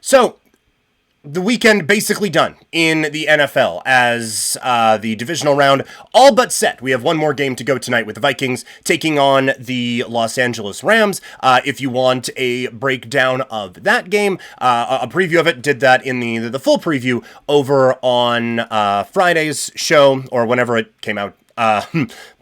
So, the weekend basically done in the NFL as the divisional round all but set. We have one more game to go tonight with the Vikings taking on the Los Angeles Rams. If you want a breakdown of that game, a preview of it, did that in the full preview over on Friday's show or whenever it came out.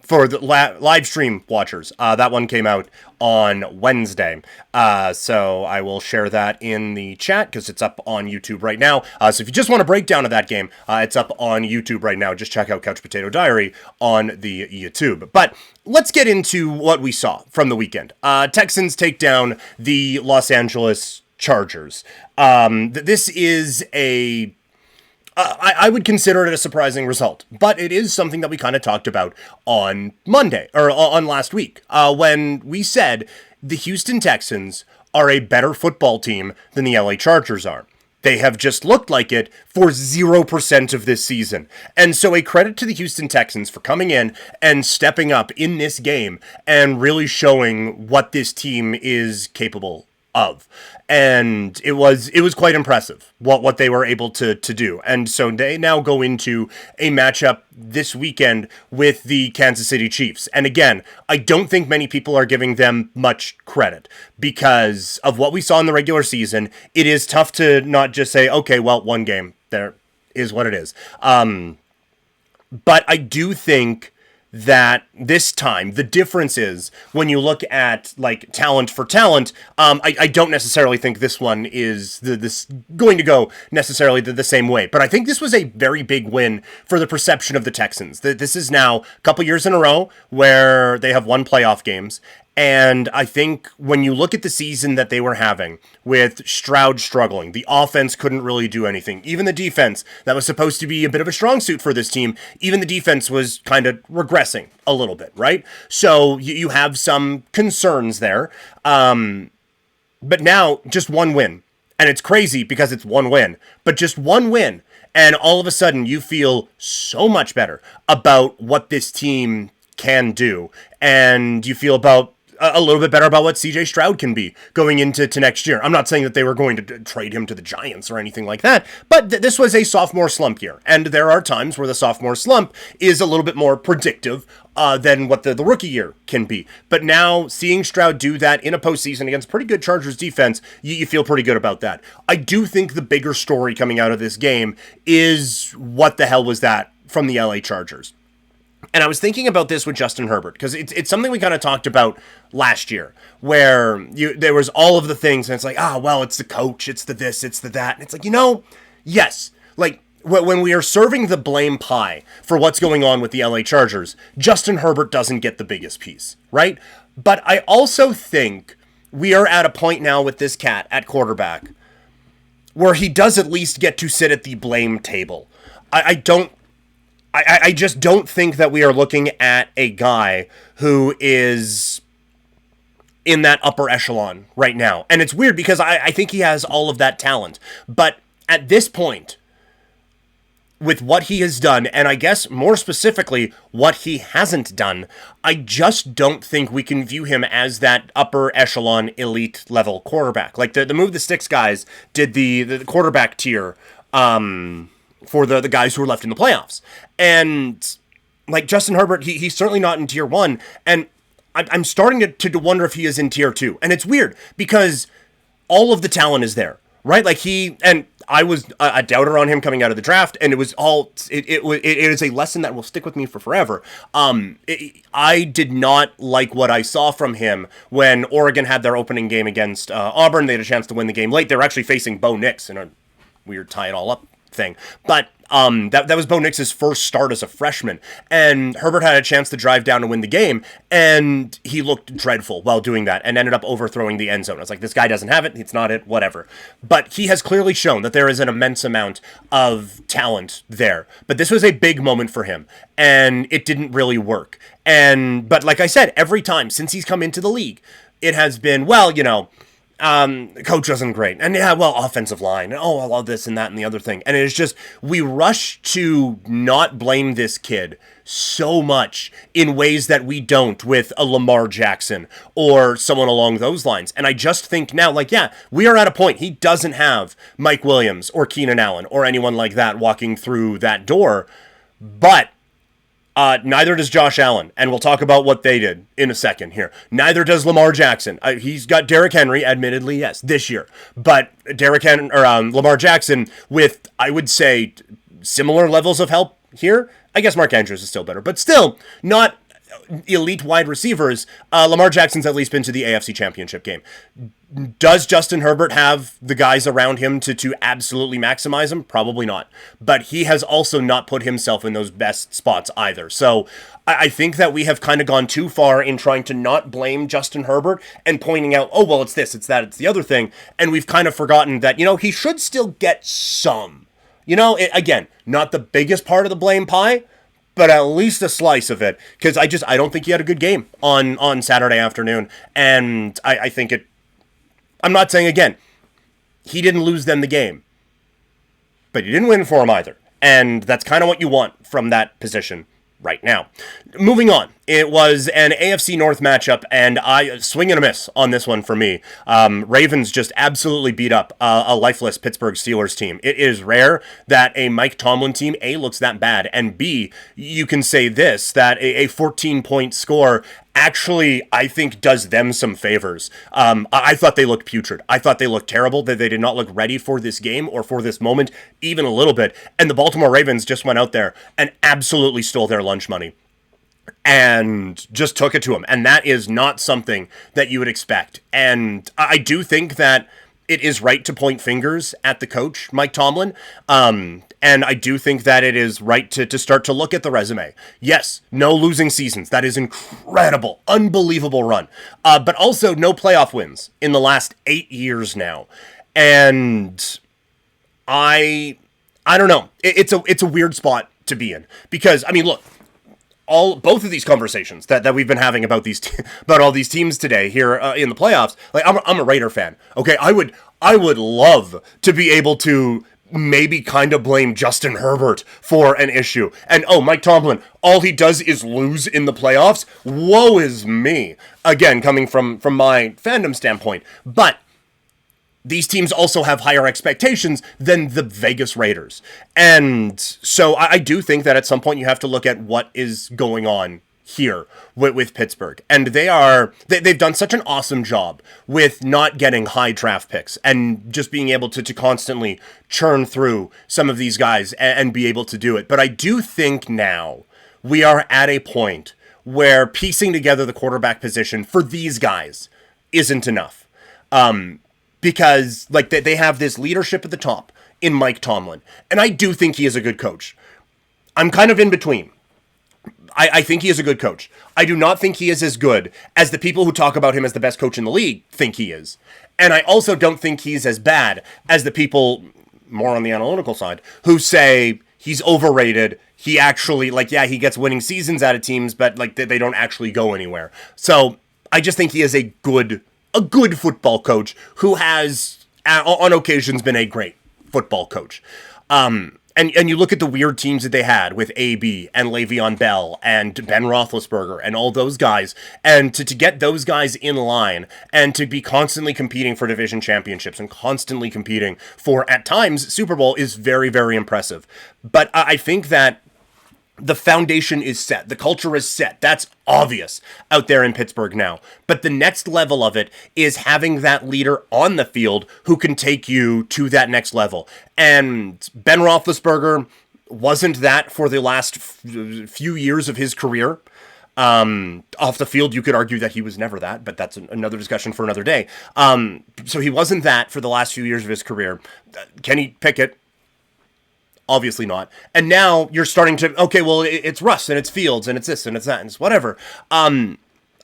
For the live stream watchers, that one came out on Wednesday. So I will share that in the chat because it's up on YouTube right now. So if you just want a breakdown of that game, it's up on YouTube right now. Just check out Couch Potato Diary on the YouTube. But let's get into what we saw from the weekend. Texans take down the Los Angeles Chargers. This is I would consider it a surprising result, but it is something that we kind of talked about on Monday, or on last week, when we said the Houston Texans are a better football team than the LA Chargers are. They have just looked like it for 0% of this season. And so a credit to the Houston Texans for coming in and stepping up in this game and really showing what this team is capable of. And it was quite impressive what they were able to do. And so they now go into a matchup this weekend with the Kansas City Chiefs. And again, I don't think many people are giving them much credit because of what we saw in the regular season. It is tough to not just say, okay, well, one game, there is what it is. But I do think that this time, the difference is when you look at like talent for talent, I don't necessarily think this one is this going to go necessarily the same way. But I think this was a very big win for the perception of the Texans. This is now a couple years in a row where they have won playoff games. And I think when you look at the season that they were having with Stroud struggling, the offense couldn't really do anything. Even the defense that was supposed to be a bit of a strong suit for this team, even the defense was kind of regressing a little bit, right? So you have some concerns there. But now just one win. And it's crazy because it's one win, but just one win. And all of a sudden you feel so much better about what this team can do. And you feel about a little bit better about what CJ Stroud can be going into next year. I'm not saying that they were going to trade him to the Giants or anything like that, but this was a sophomore slump year. And there are times where the sophomore slump is a little bit more predictive than what the rookie year can be. But now seeing Stroud do that in a postseason against pretty good Chargers defense, you feel pretty good about that. I do think the bigger story coming out of this game is what the hell was that from the LA Chargers? And I was thinking about this with Justin Herbert, because it's something we kind of talked about last year, where there was all of the things, and it's like, well, it's the coach, it's the this, it's the that. And it's like, yes, like, when we are serving the blame pie for what's going on with the LA Chargers, Justin Herbert doesn't get the biggest piece, right? But I also think we are at a point now with this cat at quarterback where he does at least get to sit at the blame table. I just don't think that we are looking at a guy who is in that upper echelon right now. And it's weird because I think he has all of that talent. But at this point, with what he has done, and I guess more specifically, what he hasn't done, I just don't think we can view him as that upper echelon elite level quarterback. Like the Move the Sticks guys did the quarterback tier, for the guys who were left in the playoffs. And like Justin Herbert, he's certainly not in tier 1. And I'm starting to wonder if he is in tier 2. And it's weird because all of the talent is there, right? Like I was a doubter on him coming out of the draft, and it was all, it is a lesson that will stick with me for forever. I did not like what I saw from him when Oregon had their opening game against Auburn. They had a chance to win the game late. They were actually facing Bo Nix in a weird tie it all up thing. But that was Bo Nix's first start as a freshman, and Herbert had a chance to drive down and win the game, and he looked dreadful while doing that and ended up overthrowing the end zone. I was like, this guy doesn't have it, it's not it, whatever. But he has clearly shown that there is an immense amount of talent there. But this was a big moment for him, and it didn't really work. But like I said, every time since he's come into the league, it has been, well, Coach wasn't great. And yeah, well, offensive line. And, oh, I love this and that and the other thing. And it's just, we rush to not blame this kid so much in ways that we don't with a Lamar Jackson or someone along those lines. And I just think now, like, yeah, we are at a point. He doesn't have Mike Williams or Keenan Allen or anyone like that walking through that door. But neither does Josh Allen, and we'll talk about what they did in a second here. Neither does Lamar Jackson. He's got Derrick Henry, admittedly, yes, this year. But Lamar Jackson with, I would say, similar levels of help here. I guess Mark Andrews is still better, but still not elite wide receivers. Lamar Jackson's at least been to the AFC Championship game. Does Justin Herbert have the guys around him to absolutely maximize him? Probably not. But he has also not put himself in those best spots either. So I think that we have kind of gone too far in trying to not blame Justin Herbert and pointing out, oh, well, it's this, it's that, it's the other thing. And we've kind of forgotten that, he should still get some. Again, not the biggest part of the blame pie, but at least a slice of it. Because I don't think he had a good game on Saturday afternoon. And I think I'm not saying, again, he didn't lose them the game, but he didn't win for him either. And that's kind of what you want from that position right now. Moving on, it was an AFC North matchup, and I swing and a miss on this one for me. Ravens just absolutely beat up a lifeless Pittsburgh Steelers team. It is rare that a Mike Tomlin team, A, looks that bad, and B, you can say this, that a 14-point score actually, I think, does them some favors. I thought they looked putrid. I thought they looked terrible, that they did not look ready for this game or for this moment, even a little bit. And the Baltimore Ravens just went out there and absolutely stole their lunch money and just took it to them. And that is not something that you would expect. And I do think that it is right to point fingers at the coach, Mike Tomlin. And I do think that it is right to start to look at the resume. Yes, no losing seasons. That is incredible, unbelievable run. But also no playoff wins in the last 8 years now. And I don't know. It's a weird spot to be in. Because, I mean, look, both of these conversations that we've been having about about all these teams today here in the playoffs, like I'm a Raider fan. Okay, I would love to be able to maybe kind of blame Justin Herbert for an issue. And Mike Tomlin, all he does is lose in the playoffs. Woe is me. Again, coming from my fandom standpoint, but these teams also have higher expectations than the Vegas Raiders. And so I do think that at some point you have to look at what is going on here with Pittsburgh. And they've done such an awesome job with not getting high draft picks and just being able to constantly churn through some of these guys and be able to do it. But I do think now we are at a point where piecing together the quarterback position for these guys isn't enough. Because like they have this leadership at the top in Mike Tomlin. And I do think he is a good coach. I'm kind of in between. I think he is a good coach. I do not think he is as good as the people who talk about him as the best coach in the league think he is. And I also don't think he's as bad as the people, more on the analytical side, who say he's overrated. He actually, he gets winning seasons out of teams, but they don't actually go anywhere. So I just think he is a good football coach who has, on occasions, been a great football coach. And you look at the weird teams that they had with AB and Le'Veon Bell and Ben Roethlisberger and all those guys, and to get those guys in line and to be constantly competing for division championships and constantly competing for, at times, Super Bowl is very, very impressive. But I think that the foundation is set. The culture is set. That's obvious out there in Pittsburgh now. But the next level of it is having that leader on the field who can take you to that next level. And Ben Roethlisberger wasn't that for the last few years of his career. Off the field, you could argue that he was never that, but that's another discussion for another day. So he wasn't that for the last few years of his career. Kenny Pickett, obviously not. And now you're starting to, okay, well, it's Russ and it's Fields and it's this and it's that and it's whatever.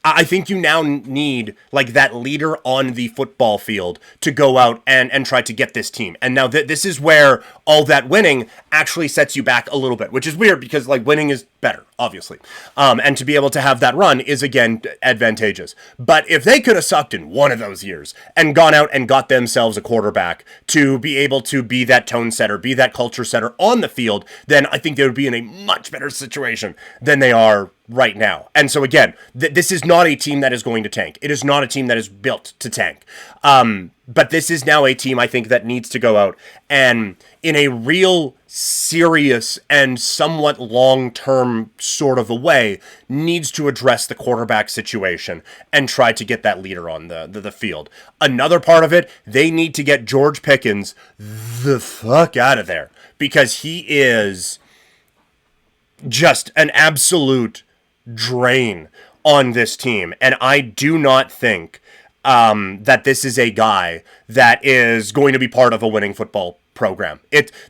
I think you now need that leader on the football field to go out and try to get this team. And now this is where all that winning actually sets you back a little bit, which is weird because winning is better, obviously. And to be able to have that run is, again, advantageous. But if they could have sucked in one of those years and gone out and got themselves a quarterback to be able to be that tone setter, be that culture setter on the field, then I think they would be in a much better situation than they are right now. And so, again, this is not a team that is going to tank. It is not a team that is built to tank. But this is now a team, I think, that needs to go out and, in a real serious and somewhat long-term sort of a way, needs to address the quarterback situation and try to get that leader on the field. Another part of it, they need to get George Pickens the fuck out of there, because he is just an absolute drain on this team. And I do not think that this is a guy that is going to be part of a winning football program.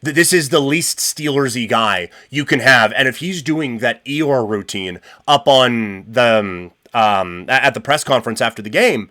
This is the least Steelers-y guy you can have, and if he's doing that Eeyore routine up on the at the press conference after the game,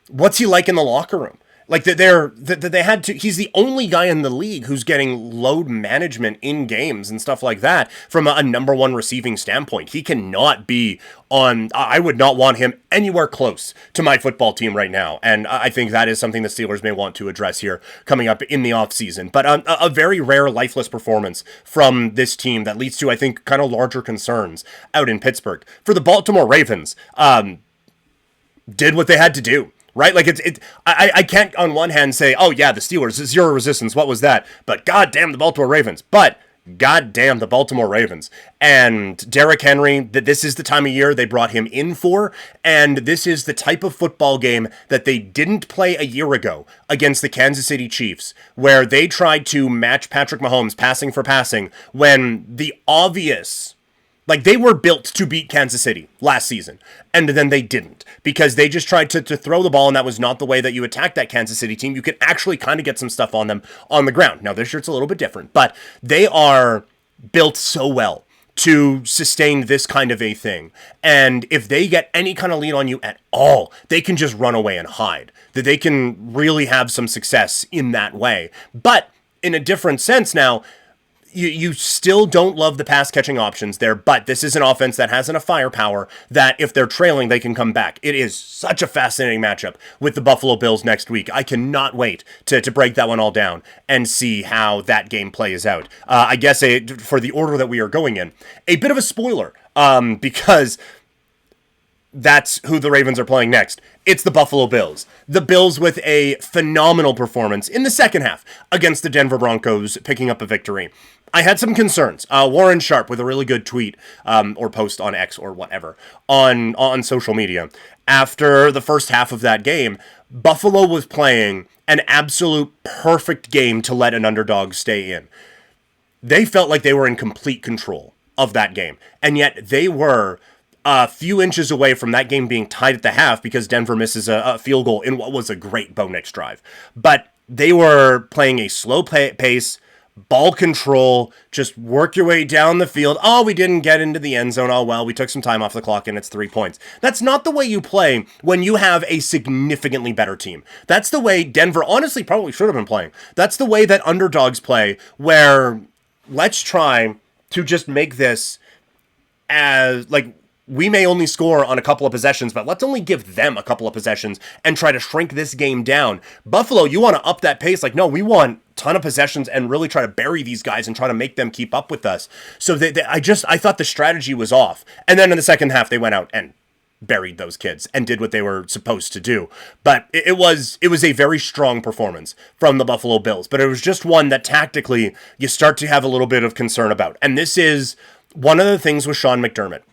what's he like in the locker room? Like they had to. He's the only guy in the league who's getting load management in games and stuff like that from a number one receiving standpoint. He cannot be on. I would not want him anywhere close to my football team right now, and I think that is something the Steelers may want to address here coming up in the offseason. But a very rare lifeless performance from this team that leads to, I think, kind of larger concerns out in Pittsburgh. For the Baltimore Ravens, did what they had to do. Right? Like, I can't on one hand say, oh yeah, the Steelers, zero resistance, what was that? But goddamn the Baltimore Ravens. But goddamn the Baltimore Ravens. And Derrick Henry, this is the time of year they brought him in for, and this is the type of football game that they didn't play a year ago against the Kansas City Chiefs, where they tried to match Patrick Mahomes passing for passing when the obvious... Like, they were built to beat Kansas City last season, and then they didn't, because they just tried to throw the ball, and that was not the way that you attack that Kansas City team. You could actually kind of get some stuff on them on the ground. Now, this year it's a little bit different, but they are built so well to sustain this kind of a thing. And if they get any kind of lead on you at all, they can just run away and hide. That they can really have some success in that way. But in a different sense now, you still don't love the pass-catching options there, but this is an offense that has enough firepower that if they're trailing, they can come back. It is such a fascinating matchup with the Buffalo Bills next week. I cannot wait to break that one all down and see how that game plays out. I guess for the order that we are going in, a bit of a spoiler, because that's who the Ravens are playing next. It's the Buffalo Bills. The Bills with a phenomenal performance in the second half against the Denver Broncos, picking up a victory. I had some concerns. Warren Sharp with a really good tweet or post on X or whatever on social media. After the first half of that game, Buffalo was playing an absolute perfect game to let an underdog stay in. They felt like they were in complete control of that game, and yet they were a few inches away from that game being tied at the half because Denver misses a field goal in what was a great Bo Nix drive. But they were playing a slow pace, ball control, just work your way down the field. Oh, we didn't get into the end zone. Oh, well, we took some time off the clock and it's 3 points. That's not the way you play when you have a significantly better team. That's the way Denver honestly probably should have been playing. That's the way that underdogs play, where let's try to just make this as, like, we may only score on a couple of possessions, but let's only give them a couple of possessions and try to shrink this game down. Buffalo, you want to up that pace. Like, no, we want a ton of possessions and really try to bury these guys and try to make them keep up with us. So I thought the strategy was off. And then in the second half, they went out and buried those kids and did what they were supposed to do. But it was a very strong performance from the Buffalo Bills. But it was just one that tactically you start to have a little bit of concern about. And this is one of the things with Sean McDermott.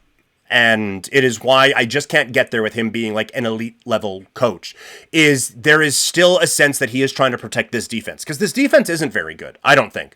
And it is why I just can't get there with him being like an elite level coach, is there is still a sense that he is trying to protect this defense, because this defense isn't very good, I don't think.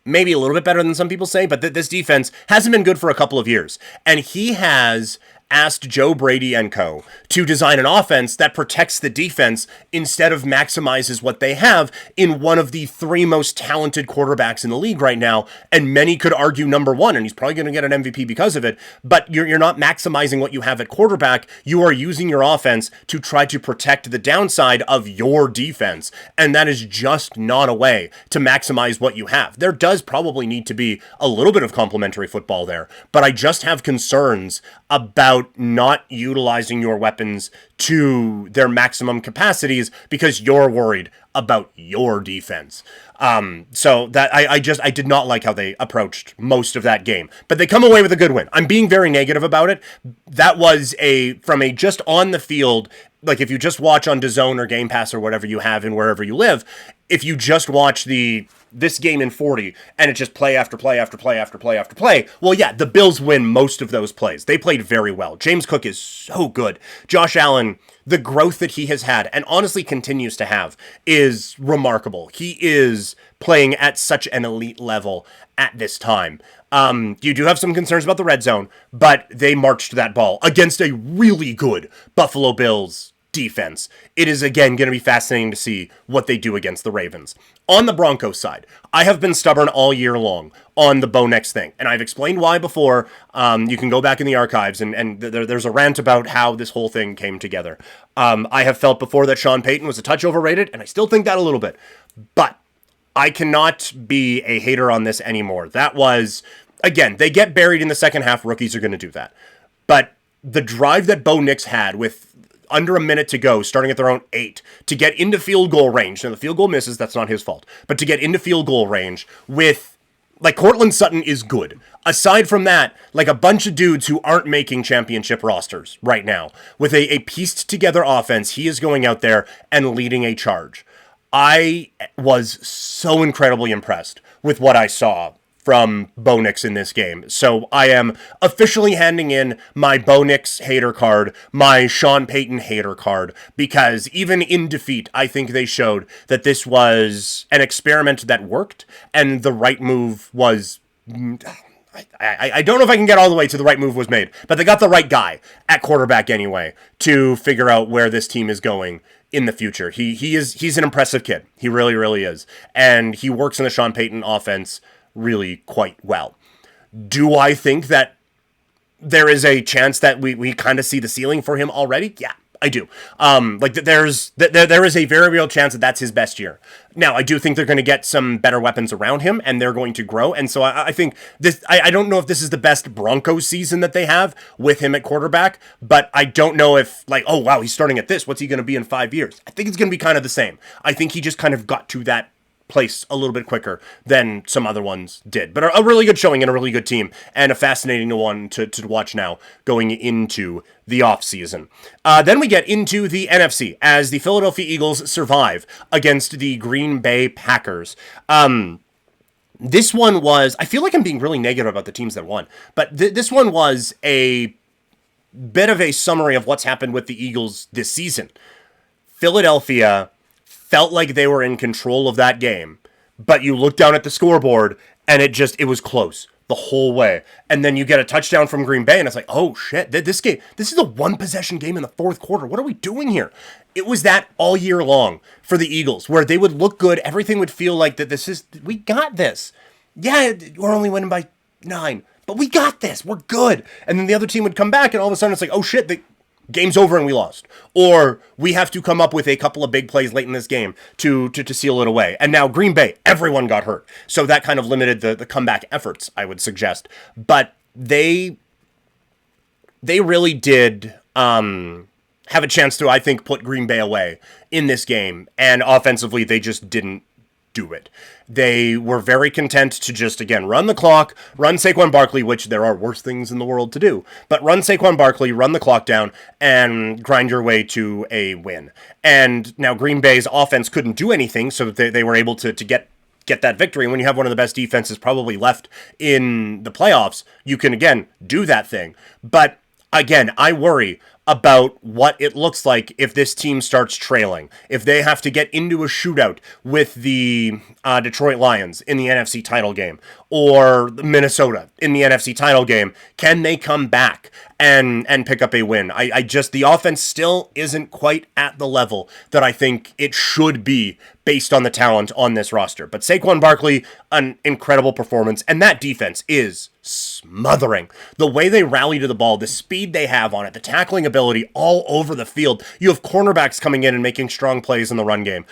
Maybe a little bit better than some people say, but this defense hasn't been good for a couple of years. And he has asked Joe Brady and co. to design an offense that protects the defense instead of maximizes what they have in one of the three most talented quarterbacks in the league right now, and many could argue number one, and he's probably going to get an MVP because of it, but you're not maximizing what you have at quarterback. You are using your offense to try to protect the downside of your defense, and that is just not a way to maximize what you have. There does probably need to be a little bit of complementary football there, but I just have concerns about not utilizing your weapons to their maximum capacities because you're worried about your defense. So that I did not like how they approached most of that game, but they come away with a good win. I'm being very negative about it. That was from a just on the field, like if you just watch on DAZN or Game Pass or whatever you have and wherever you live, if you just watch this game in 40 and it's just play after play after play after play after play, well, yeah, the Bills win most of those plays. They played very well. James Cook is so good. Josh Allen, the growth that he has had and honestly continues to have is remarkable. He is playing at such an elite level at this time. You do have some concerns about the red zone, but they marched that ball against a really good Buffalo Bills defense. It is, again, going to be fascinating to see what they do against the Ravens. On the Broncos side, I have been stubborn all year long on the Bo Nix thing, and I've explained why before. You can go back in the archives, and there's a rant about how this whole thing came together. I have felt before that Sean Payton was a touch overrated, and I still think that a little bit. But I cannot be a hater on this anymore. That was, again, they get buried in the second half. Rookies are going to do that. But the drive that Bo Nix had with under a minute to go, starting at their own 8, to get into field goal range. Now, the field goal misses, that's not his fault. But to get into field goal range with, like, Cortland Sutton is good. Aside from that, like a bunch of dudes who aren't making championship rosters right now. With a pieced together offense, he is going out there and leading a charge. I was so incredibly impressed with what I saw from Bo Nix in this game. So I am officially handing in my Bo Nix hater card, my Sean Payton hater card, because even in defeat, I think they showed that this was an experiment that worked, and the right move was... I don't know if I can get all the way to the right move was made, but they got the right guy at quarterback anyway to figure out where this team is going in the future. He's an impressive kid. He really, really is. And he works in the Sean Payton offense really quite well. Do I think that there is a chance that we kind of see the ceiling for him already? Yeah, I do. There is a very real chance that that's his best year. Now, I do think they're going to get some better weapons around him, and they're going to grow. And so I think this. I don't know if this is the best Broncos season that they have with him at quarterback, but I don't know if oh wow, he's starting at this. What's he going to be in 5 years? I think it's going to be kind of the same. I think he just kind of got to that place a little bit quicker than some other ones did. But a really good showing and a really good team, and a fascinating one to watch now going into the offseason. Then we get into the NFC as the Philadelphia Eagles survive against the Green Bay Packers. This one was, I feel like I'm being really negative about the teams that won, but this one was a bit of a summary of what's happened with the Eagles this season. Philadelphia felt like they were in control of that game, but you look down at the scoreboard and it was close the whole way. And then you get a touchdown from Green Bay and it's like, oh shit, this is a one possession game in the fourth quarter. What are we doing here? It was that all year long for the Eagles, where they would look good. Everything would feel like that we got this. Yeah, we're only winning by 9, but we got this. We're good. And then the other team would come back and all of a sudden it's like, oh shit, game's over and we lost. Or we have to come up with a couple of big plays late in this game to seal it away. And now Green Bay, everyone got hurt. So that kind of limited the comeback efforts, I would suggest. But they really did have a chance to, I think, put Green Bay away in this game. And offensively, they just didn't do it. They were very content to just, again, run the clock, run Saquon Barkley, which there are worse things in the world to do, but run Saquon Barkley, run the clock down, and grind your way to a win. And now Green Bay's offense couldn't do anything, so they were able to get that victory. And when you have one of the best defenses probably left in the playoffs, you can, again, do that thing. But, again, I worry about what it looks like if this team starts trailing, if they have to get into a shootout with the Detroit Lions in the NFC title game, or Minnesota in the NFC title game. Can they come back and pick up a win. I just, the offense still isn't quite at the level that I think it should be based on the talent on this roster. But Saquon Barkley, an incredible performance, and that defense is smothering. The way they rally to the ball, the speed they have on it, the tackling ability all over the field. You have cornerbacks coming in and making strong plays in the run game.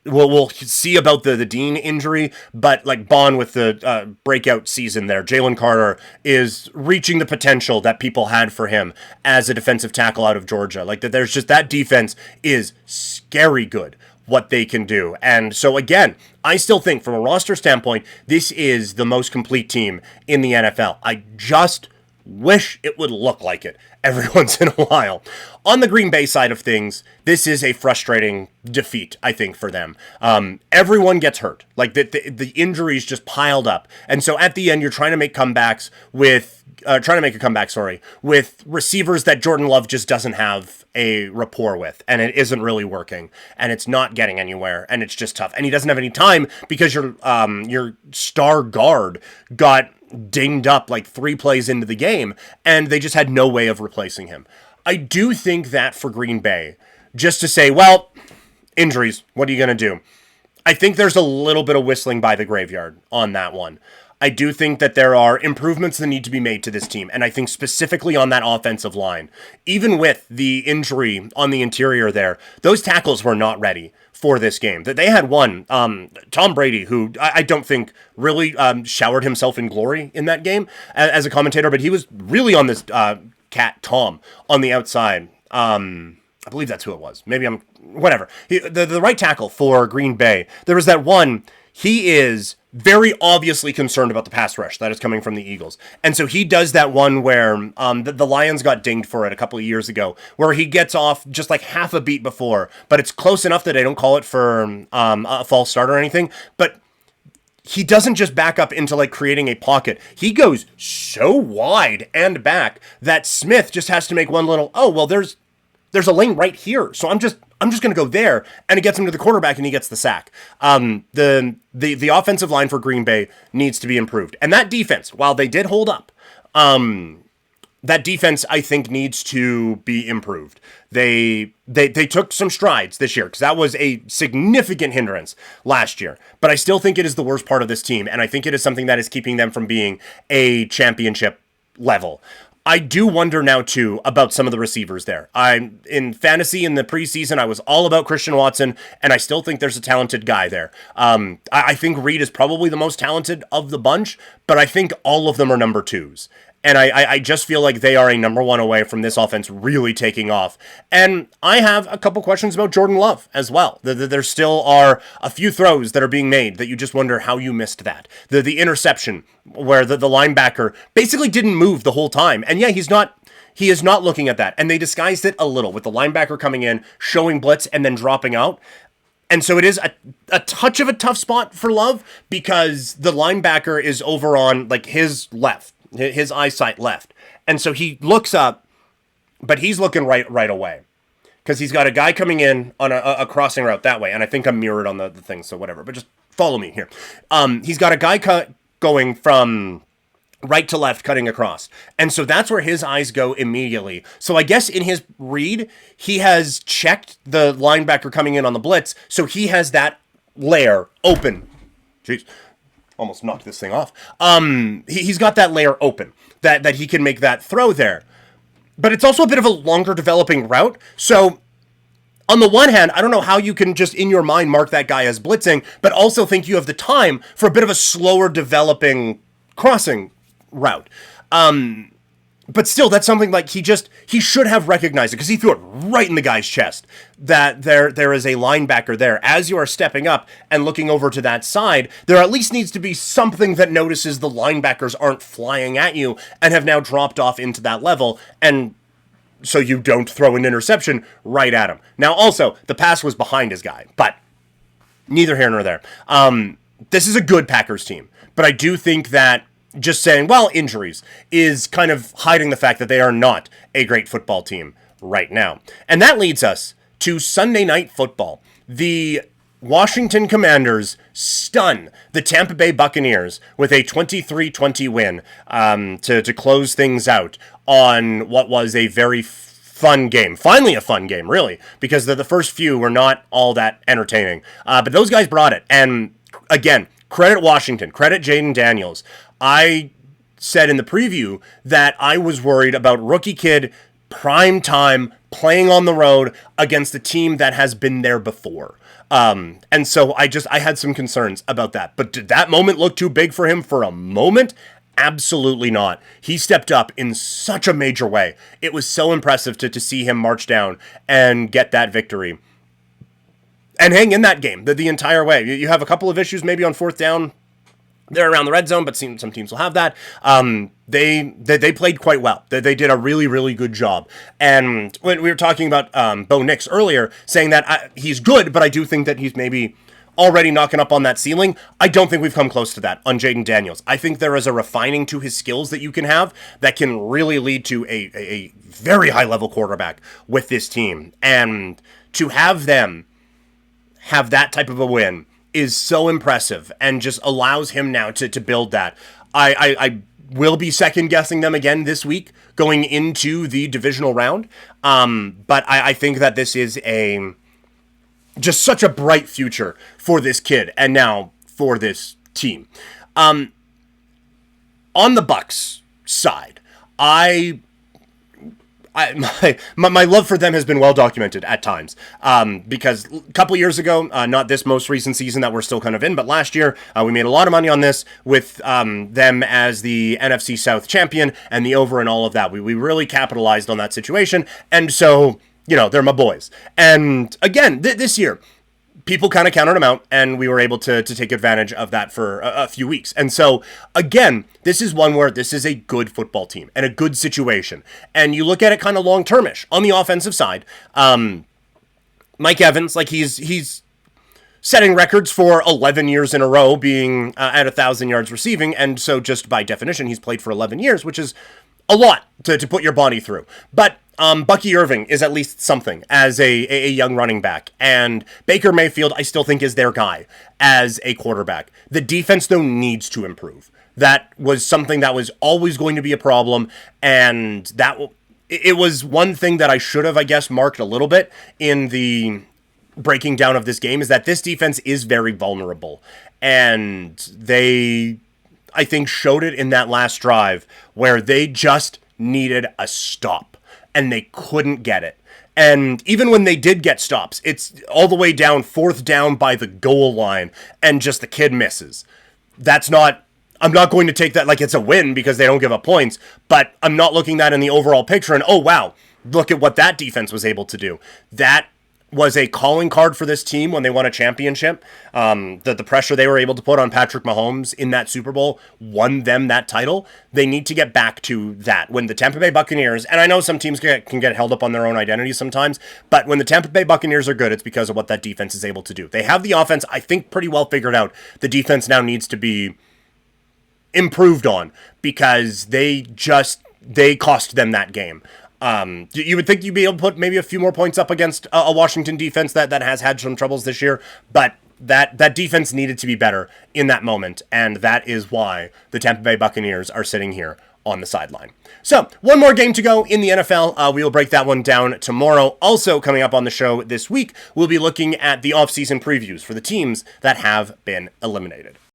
We'll see about the Dean injury, but like Bond with the breakout season there, Jalen Carter is reaching the potential that people had for him as a defensive tackle out of Georgia. Like that, there's just, that defense is scary good, what they can do. And so again, I still think from a roster standpoint, this is the most complete team in the NFL. I just wish it would look like it every once in a while. On the Green Bay side of things, this is a frustrating defeat, I think, for them. Everyone gets hurt. Like the injuries just piled up. And so at the end, you're trying to make comebacks with, with receivers that Jordan Love just doesn't have a rapport with, and it isn't really working, and it's not getting anywhere, and it's just tough. And he doesn't have any time because your star guard got dinged up like 3 plays into the game, and they just had no way of replacing him. I do think that for Green Bay, just to say, well, injuries, what are you going to do? I think there's a little bit of whistling by the graveyard on that one. I do think that there are improvements that need to be made to this team, and I think specifically on that offensive line. Even with the injury on the interior there, those tackles were not ready for this game. That they had one, Tom Brady, who I don't think really showered himself in glory in that game as a commentator, but he was really on this cat Tom on the outside. I believe that's who it was. Maybe I'm whatever. The right tackle for Green Bay. There was that one. He is very obviously concerned about the pass rush that is coming from the Eagles. And so he does that one where the Lions got dinged for it a couple of years ago, where he gets off just like half a beat before, but it's close enough that I don't call it for a false start or anything. But he doesn't just back up into like creating a pocket. He goes so wide and back that Smith just has to make one little, oh, well, there's a lane right here. So I'm just going to go there, and it gets him to the quarterback, and he gets the sack. The offensive line for Green Bay needs to be improved. And that defense, while they did hold up, that defense, I think, needs to be improved. They took some strides this year, because that was a significant hindrance last year. But I still think it is the worst part of this team, and I think it is something that is keeping them from being a championship level. I do wonder now, too, about some of the receivers there. I'm in fantasy in the preseason, I was all about Christian Watson, and I still think there's a talented guy there. I think Reed is probably the most talented of the bunch, but I think all of them are number 2s. And I just feel like they are a number 1 away from this offense really taking off. And I have a couple questions about Jordan Love as well. There still are a few throws that are being made that you just wonder how you missed that. The interception where the linebacker basically didn't move the whole time. And yeah, he is not looking at that. And they disguised it a little with the linebacker coming in, showing blitz, and then dropping out. And so it is a touch of a tough spot for Love, because the linebacker is over on like his left. His eyesight left. And so he looks up, but he's looking right away, because he's got a guy coming in on a crossing route that way. And I think I'm mirrored on the thing, so whatever. But just follow me here. He's got a guy going from right to left, cutting across. And so that's where his eyes go immediately. So I guess in his read, he has checked the linebacker coming in on the blitz, so he has that layer open. Jeez. Almost knocked this thing off. He's got that layer open that he can make that throw there. But it's also a bit of a longer developing route. So on the one hand, I don't know how you can just in your mind mark that guy as blitzing, but also think you have the time for a bit of a slower developing crossing route. But still, that's something like he should have recognized it, because he threw it right in the guy's chest, that there is a linebacker there. As you are stepping up and looking over to that side, there at least needs to be something that notices the linebackers aren't flying at you and have now dropped off into that level, and so you don't throw an interception right at him. Now, also, the pass was behind his guy, but neither here nor there. This is a good Packers team, but I do think that just saying, well, injuries is kind of hiding the fact that they are not a great football team right now. And that leads us to Sunday Night Football. The Washington Commanders stun the Tampa Bay Buccaneers with a 23-20 win to close things out on what was a very fun game. Finally a fun game, really, because the first few were not all that entertaining. But those guys brought it. And again, credit Washington, credit Jaden Daniels. I said in the preview that I was worried about rookie kid, prime time, playing on the road against a team that has been there before. And so I had some concerns about that. But did that moment look too big for him for a moment? Absolutely not. He stepped up in such a major way. It was so impressive to see him march down and get that victory. And hang in that game the entire way. You have a couple of issues maybe on fourth down. They're around the red zone, but some teams will have that. They played quite well. They did a really, really good job. And when we were talking about Bo Nix earlier, saying that he's good, but I do think that he's maybe already knocking up on that ceiling. I don't think we've come close to that on Jaden Daniels. I think there is a refining to his skills that you can have that can really lead to a very high-level quarterback with this team. And to have them have that type of a win is so impressive and just allows him now to build that. I will be second guessing them again this week going into the divisional round. But I think that this is just such a bright future for this kid and now for this team. On the Bucs side, my love for them has been well documented at times, because a couple years ago, not this most recent season that we're still kind of in, but last year, we made a lot of money on this with them as the NFC South champion and the over and all of that. We really capitalized on that situation, and so, they're my boys. And again, this year, people kind of counted them out, and we were able to take advantage of that for a few weeks. And so, again, this is one where this is a good football team and a good situation. And you look at it kind of long-termish. On the offensive side, Mike Evans, he's setting records for 11 years in a row, being at 1,000 yards receiving. And so just by definition, he's played for 11 years, which is a lot to put your body through. But Bucky Irving is at least something as a young running back. And Baker Mayfield, I still think, is their guy as a quarterback. The defense, though, needs to improve. That was something that was always going to be a problem. And it was one thing that I should have, I guess, marked a little bit in the breaking down of this game, is that this defense is very vulnerable. And they, I think, showed it in that last drive where they just needed a stop. And they couldn't get it. And even when they did get stops, it's all the way down, fourth down by the goal line, and just the kid misses. I'm not going to take that like it's a win because they don't give up points, but I'm not looking at that in the overall picture and, oh, wow, look at what that defense was able to do. That was a calling card for this team when they won a championship. The pressure they were able to put on Patrick Mahomes in that Super Bowl won them that title. They need to get back to that. When the Tampa Bay Buccaneers, and I know some teams can get held up on their own identity sometimes, but when the Tampa Bay Buccaneers are good, it's because of what that defense is able to do. They have the offense, I think, pretty well figured out. The defense now needs to be improved on because they cost them that game. You would think you'd be able to put maybe a few more points up against a Washington defense that has had some troubles this year, but that defense needed to be better in that moment, and that is why the Tampa Bay Buccaneers are sitting here on the sideline. So, one more game to go in the NFL. We will break that one down tomorrow. Also, coming up on the show this week, we'll be looking at the offseason previews for the teams that have been eliminated.